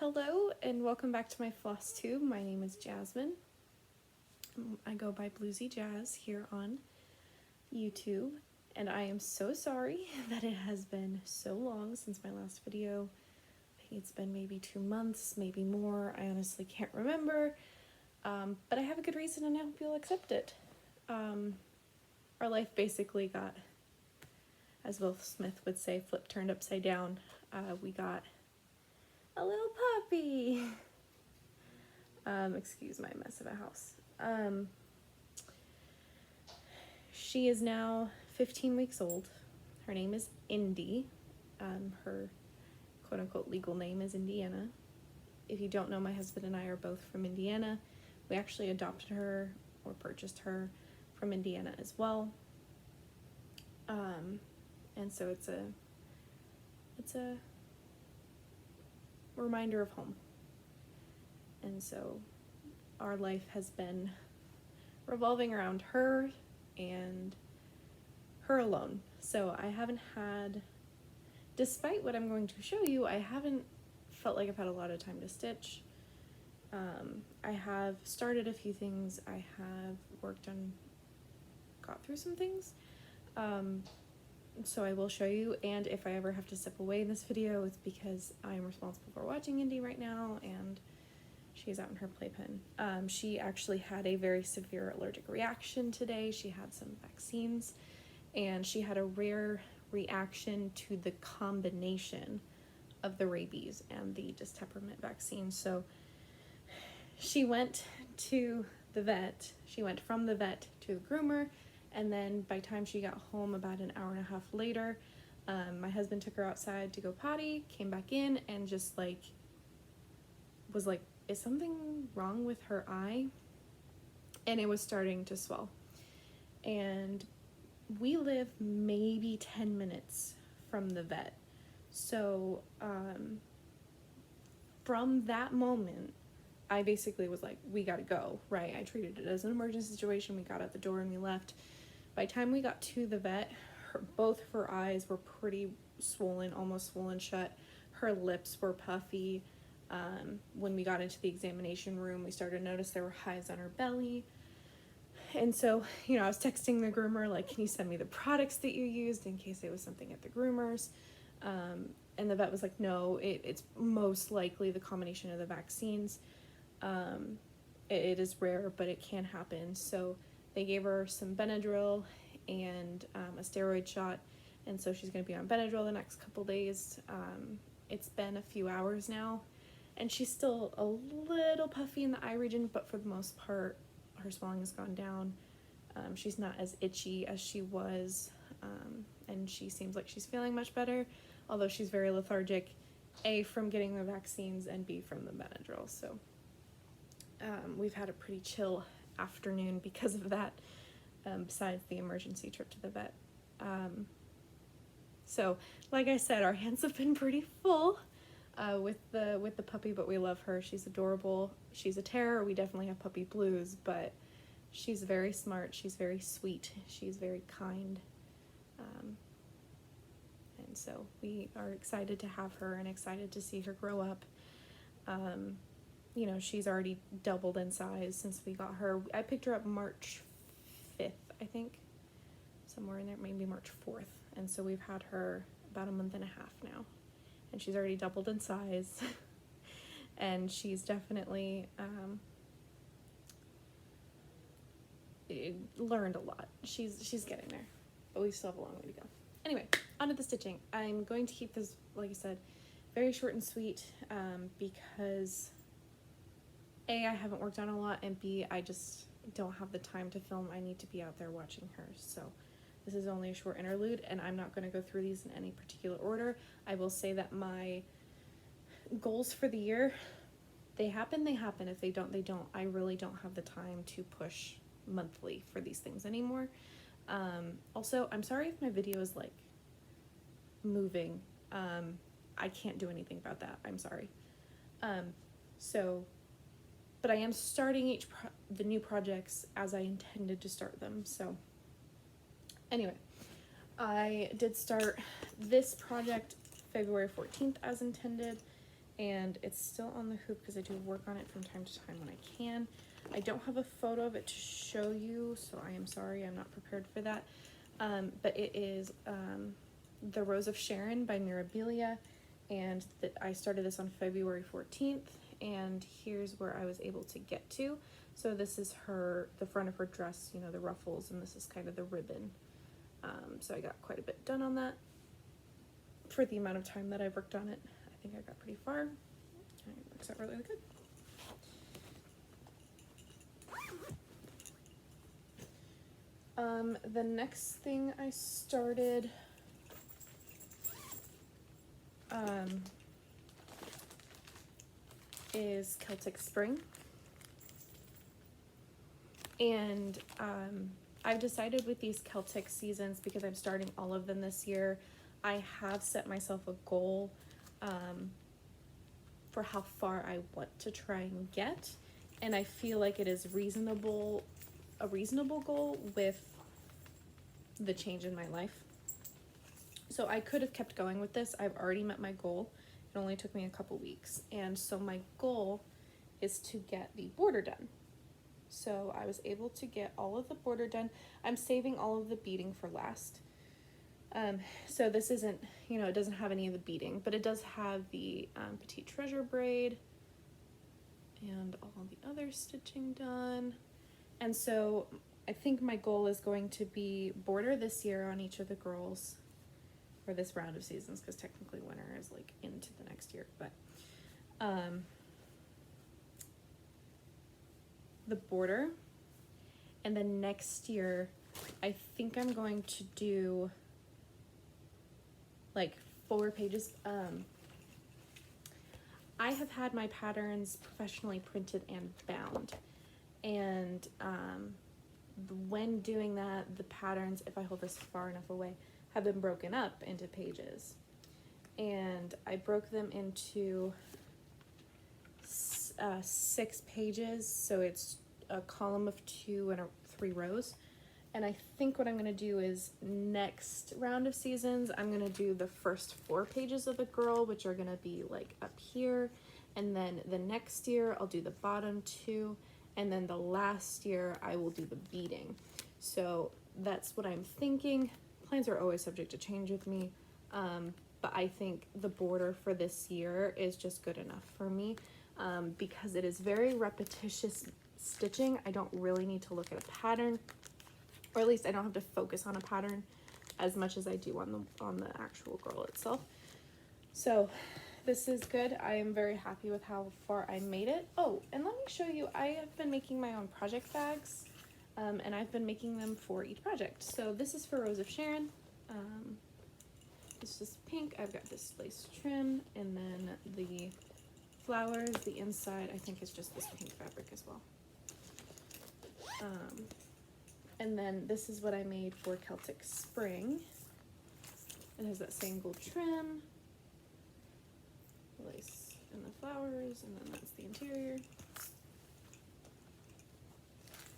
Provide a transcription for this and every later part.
Hello and welcome back to my Flosstube. My name is Jasmine. I go by Bluesy Jazz here on YouTube, and I am so sorry that it has been so long since my last video. I think it's been maybe 2 months, maybe more. I honestly can't remember, but I have a good reason and I hope you'll accept it. Our life basically got, as Will Smith would say, flipped, turned upside down. We got a little puppy. Excuse my mess of a house. She is now 15 weeks old. Her name is Indy. Her quote-unquote legal name is Indiana. If you don't know, my husband and I are both from Indiana. We actually adopted her or purchased her from Indiana as well. And so it's a reminder of home. And so our life has been revolving around her and her alone. So I haven't had, despite what I'm going to show you, I haven't felt like I've had a lot of time to stitch. I have started a few things. I have worked on, got through some things. So I will show you, and if I ever have to step away in this video, it's because I'm responsible for watching Indy right now, and she's out in her playpen. She actually had a very severe allergic reaction today. She had some vaccines, and she had a rare reaction to the combination of the rabies and the distemperament vaccine. So she went to the vet. She went from the vet to the groomer, and then by the time she got home about an hour and a half later, my husband took her outside to go potty, came back in, and just was like, is something wrong with her eye? And it was starting to swell. And we live maybe 10 minutes from the vet. So from that moment, I basically was like, we gotta go, right? I treated it as an emergency situation. We got out the door and we left. By the time we got to the vet, both of her eyes were pretty swollen, almost swollen shut. Her lips were puffy. When we got into the examination room, we started to notice there were hives on her belly. And so, I was texting the groomer, like, can you send me the products that you used in case it was something at the groomer's? And the vet was like, no, it's most likely the combination of the vaccines. It is rare, but it can happen. So they gave her some Benadryl and a steroid shot. And so she's going to be on Benadryl the next couple days. It's been a few hours now. And she's still a little puffy in the eye region, but for the most part, her swelling has gone down. She's not as itchy as she was, and she seems like she's feeling much better, although she's very lethargic, A, from getting the vaccines, and B, from the Benadryl. So we've had a pretty chill afternoon because of that, besides the emergency trip to the vet. So, like I said, our hands have been pretty full. With the puppy, but we love her. She's adorable. She's a terror. We definitely have puppy blues, but she's very smart. She's very sweet. She's very kind. And so we are excited to have her and excited to see her grow up. She's already doubled in size since we got her. I picked her up March 5th, I think. Somewhere in there, maybe March 4th. And so we've had her about a month and a half now. And she's already doubled in size, and she's definitely learned a lot. She's getting there, but we still have a long way to go. Anyway, on to the stitching. I'm going to keep this, like I said, very short and sweet, because A, I haven't worked on a lot, and B, I just don't have the time to film. I need to be out there watching her, so this is only a short interlude, and I'm not going to go through these in any particular order. I will say that my goals for the year, they happen. If they don't, they don't. I really don't have the time to push monthly for these things anymore. Also, I'm sorry if my video is moving. I can't do anything about that. I'm sorry. But I am starting the new projects as I intended to start them, so. Anyway, I did start this project February 14th as intended, and it's still on the hoop because I do work on it from time to time when I can. I don't have a photo of it to show you, so I am sorry, I'm not prepared for that. But it is The Rose of Sharon by Mirabilia, and I started this on February 14th, and here's where I was able to get to. So this is the front of her dress, you know, the ruffles, and this is kind of the ribbon. So I got quite a bit done on that. For the amount of time that I've worked on it, I think I got pretty far. It works out really, really good. The next thing I started is Celtic Spring. And I've decided with these Celtic seasons, because I'm starting all of them this year, I have set myself a goal for how far I want to try and get. And I feel like it is a reasonable goal with the change in my life. So I could have kept going with this. I've already met my goal. It only took me a couple weeks. And so my goal is to get the border done. So I was able to get all of the border done. I'm saving all of the beading for last. So this isn't, you know, it doesn't have any of the beading, but it does have the petite treasure braid and all the other stitching done. And so I think my goal is going to be border this year on each of the girls for this round of seasons, because technically winter is like into the next year, but the border. And then next year I think I'm going to do like 4 pages. I have had my patterns professionally printed and bound, and when doing that, the patterns, if I hold this far enough away, have been broken up into pages, and I broke them into 6 pages, so it's a column of 2 and 3 rows. And I think what I'm going to do is next round of seasons, I'm going to do the first 4 pages of the girl, which are going to be like up here. And then the next year I'll do the bottom 2. And then the last year I will do the beading. So that's what I'm thinking. Plans are always subject to change with me. But I think the border for this year is just good enough for me. Because it is very repetitious stitching. I don't really need to look at a pattern. Or at least I don't have to focus on a pattern as much as I do on the actual girl itself. So this is good. I am very happy with how far I made it. Oh, and let me show you, I have been making my own project bags, and I've been making them for each project. So this is for Rose of Sharon. It's just pink. I've got this lace trim, and then the flowers, the inside, I think is just this pink fabric as well. And then this is what I made for Celtic Spring. It has that same gold trim, lace and the flowers, and then that's the interior.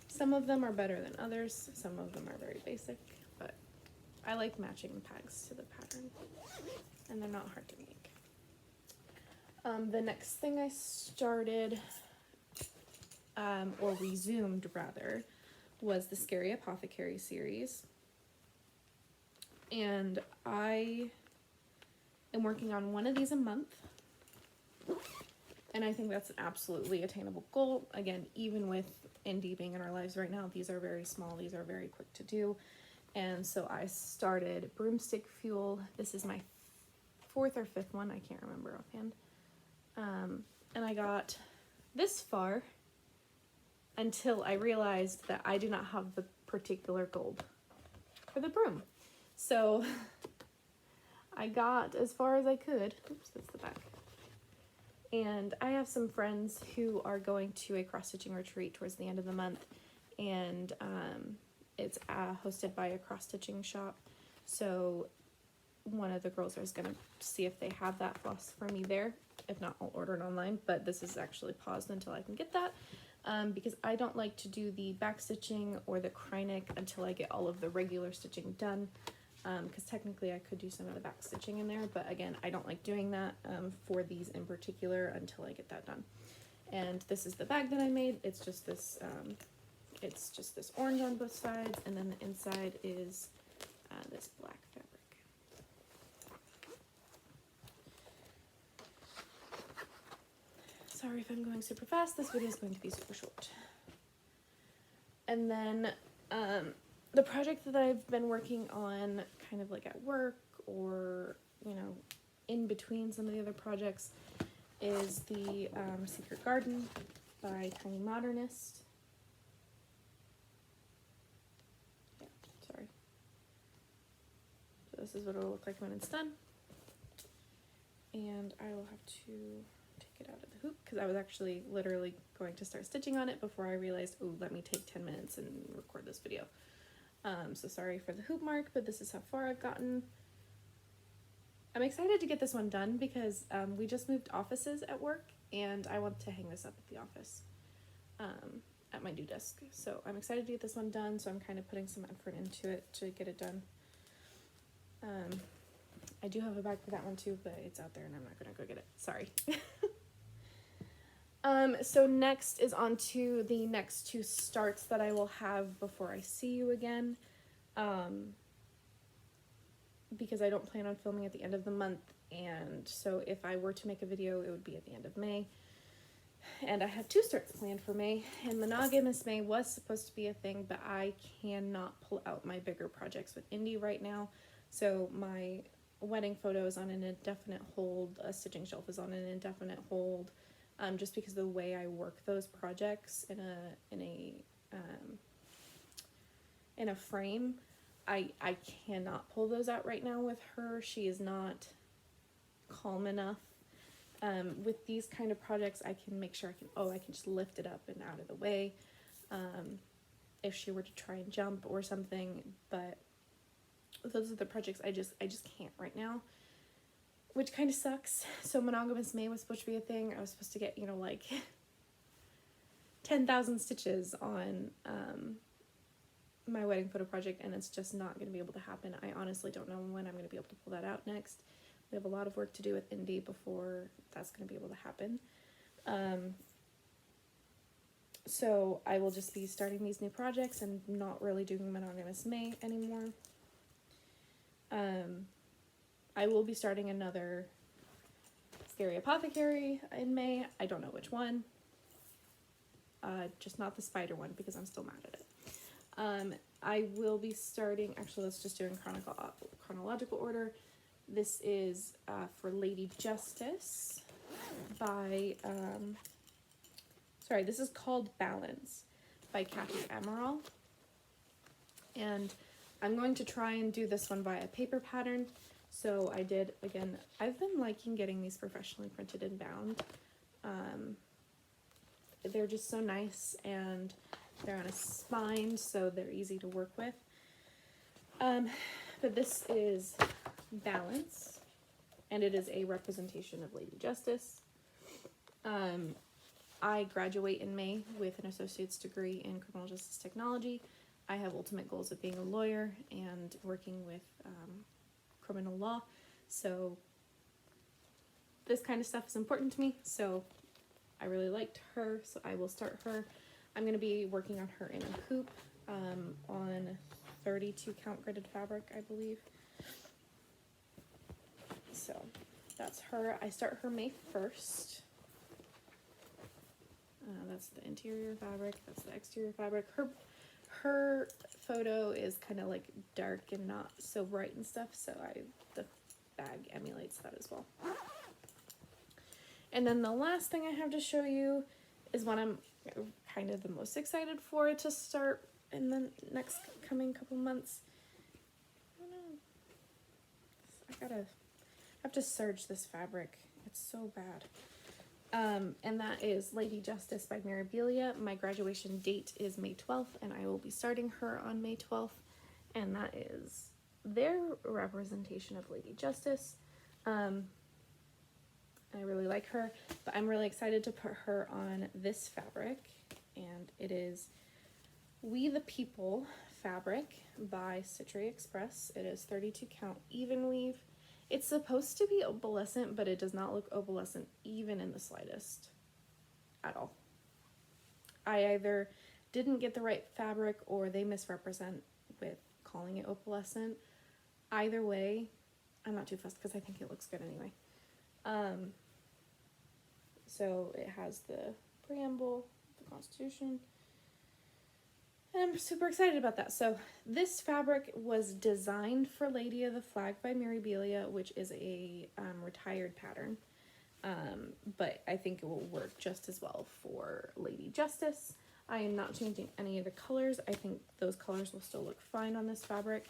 Some of them are better than others. Some of them are very basic, but I like matching tags to the pattern, and they're not hard to make. The next thing I started, or resumed rather, was the Scary Apothecary series, and I am working on one of these a month, and I think that's an absolutely attainable goal. Again, even with indie being in our lives right now, these are very small, these are very quick to do. And so I started Broomstick Fuel. This is my 4th or 5th one, I can't remember offhand. And I got this far until I realized that I do not have the particular gold for the broom. So I got as far as I could. Oops, that's the back. And I have some friends who are going to a cross-stitching retreat towards the end of the month, and it's hosted by a cross-stitching shop. So one of the girls is going to see if they have that floss for me there. If not, I'll order it online, but this is actually paused until I can get that. Because I don't like to do the back stitching or the cry neck until I get all of the regular stitching done. because technically I could do some of the back stitching in there, but again, I don't like doing that for these in particular until I get that done. And this is the bag that I made. It's just this orange on both sides, and then the inside is this black fabric. Sorry if I'm going super fast. This video is going to be super short. And then the project that I've been working on kind of like at work or, you know, in between some of the other projects is the Secret Garden by Tiny Modernist. Yeah, sorry. So this is what it'll look like when it's done. And I will have to take it out of the hoop because I was actually literally going to start stitching on it before I realized, oh, let me take 10 minutes and record this video. So sorry for the hoop mark, but this is how far I've gotten. I'm excited to get this one done because we just moved offices at work and I want to hang this up at the office at my new desk. So I'm excited to get this one done, so I'm kind of putting some effort into it to get it done. I do have a bag for that one too, but it's out there and I'm not gonna go get it. Sorry. So next is on to the next two starts that I will have before I see you again. Because I don't plan on filming at the end of the month, and so if I were to make a video, it would be at the end of May. And I have two starts planned for May, and Monogamous May was supposed to be a thing, but I cannot pull out my bigger projects with Indie right now. So my wedding photo is on an indefinite hold, a stitching shelf is on an indefinite hold, just because of the way I work those projects in a frame. I cannot pull those out right now with her. She is not calm enough. With these kind of projects, I can make sure I can just lift it up and out of the way if she were to try and jump or something. But those are the projects I just can't right now, which kind of sucks. So Monogamous May was supposed to be a thing. I was supposed to get, you know, like 10,000 stitches on my wedding photo project, and it's just not going to be able to happen. I honestly don't know when I'm going to be able to pull that out next. We have a lot of work to do with Indie before that's going to be able to happen. So I will just be starting these new projects and not really doing Monogamous May anymore. I will be starting another Scary Apothecary in May. I don't know which one. Just not the spider one because I'm still mad at it. I will be starting, actually let's just do it in chronological order. This is for Lady Justice by, this is called Balance by Kathy Amaral. And I'm going to try and do this one via paper pattern. So I did, again, I've been liking getting these professionally printed and bound. They're just so nice, and they're on a spine, so they're easy to work with. But this is Balance, and it is a representation of Lady Justice. I graduate in May with an associate's degree in criminal justice technology. I have ultimate goals of being a lawyer and working with criminal law, so this kind of stuff is important to me, so I really liked her, so I will start her. I'm going to be working on her in a hoop on 32 count gridded fabric, I believe. So that's her. I start her May 1st. That's the interior fabric, that's the exterior fabric. Her photo is kind of like dark and not so bright and stuff, so the bag emulates that as well. And then the last thing I have to show you is what I'm kind of the most excited for to start in the next coming couple months. I don't know. I have to serge this fabric. It's so bad. And that is Lady Justice by Mirabilia. My graduation date is May 12th, and I will be starting her on May 12th. And that is their representation of Lady Justice. I really like her, but I'm really excited to put her on this fabric, and it is We the People fabric by Citray Express. It is 32 count even weave. It's supposed to be opalescent, but it does not look opalescent even in the slightest at all. I either didn't get the right fabric or they misrepresent with calling it opalescent. Either way, I'm not too fussed because I think it looks good anyway. So it has the preamble, the Constitution, and I'm super excited about that. So this fabric was designed for Lady of the Flag by Mirabilia, which is a retired pattern. But I think it will work just as well for Lady Justice. I am not changing any of the colors. I think those colors will still look fine on this fabric.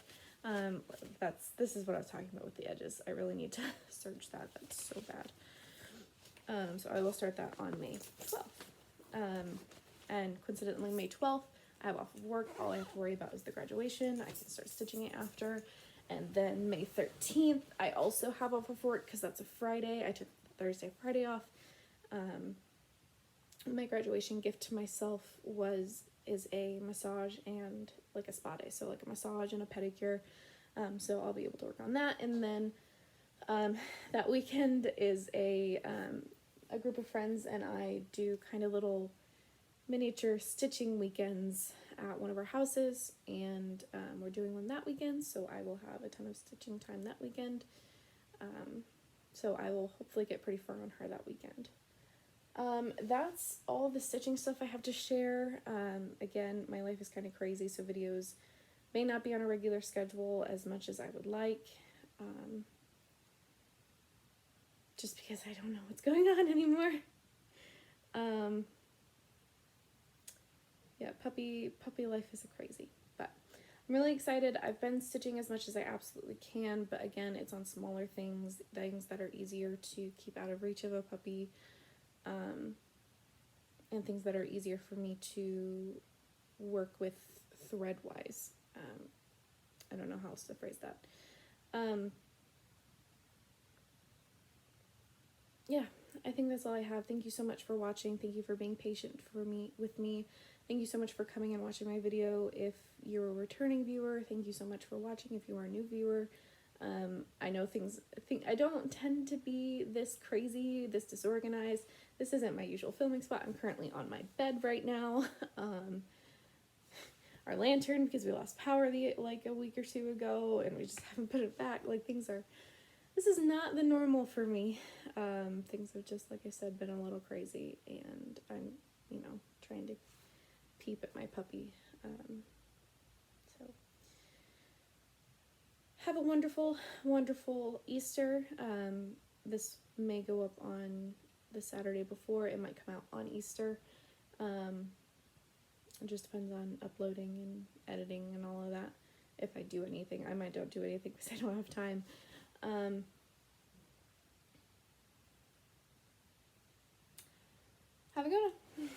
This is what I was talking about with the edges. I really need to search that. That's so bad. So I will start that on May 12th. And coincidentally, May 12th, I have off of work. All I have to worry about is the graduation. I can start stitching it after. And then May 13th, I also have off of work because that's a Friday. I took Thursday, Friday off. My graduation gift to myself is a massage and like a spa day. So like a massage and a pedicure. So I'll be able to work on that. And then that weekend is a group of friends and I do kind of little miniature stitching weekends at one of our houses, and we're doing one that weekend, so I will have a ton of stitching time that weekend. So I will hopefully get pretty far on her that weekend. That's all the stitching stuff I have to share. Again, my life is kind of crazy, so videos may not be on a regular schedule as much as I would like, just because I don't know what's going on anymore. Yeah, puppy life is crazy, but I'm really excited. I've been stitching as much as I absolutely can, but again, it's on smaller things that are easier to keep out of reach of a puppy, and things that are easier for me to work with thread-wise. I don't know how else to phrase that. Yeah, I think that's all I have. Thank you so much for watching. Thank you for being patient with me. Thank you so much for coming and watching my video. If you're a returning viewer, thank you so much for watching. If you are a new viewer, I know I don't tend to be this crazy, this disorganized. This isn't my usual filming spot. I'm currently on my bed right now. Our lantern, because we lost power like a week or two ago, and we just haven't put it back. Like this is not the normal for me. Things have just, like I said, been a little crazy, and I'm, trying to peep at my puppy. So have a wonderful, wonderful Easter. This may go up on the Saturday before. It might come out on Easter. It just depends on uploading and editing and all of that. If I do anything, I might don't do anything because I don't have time. Have a good one.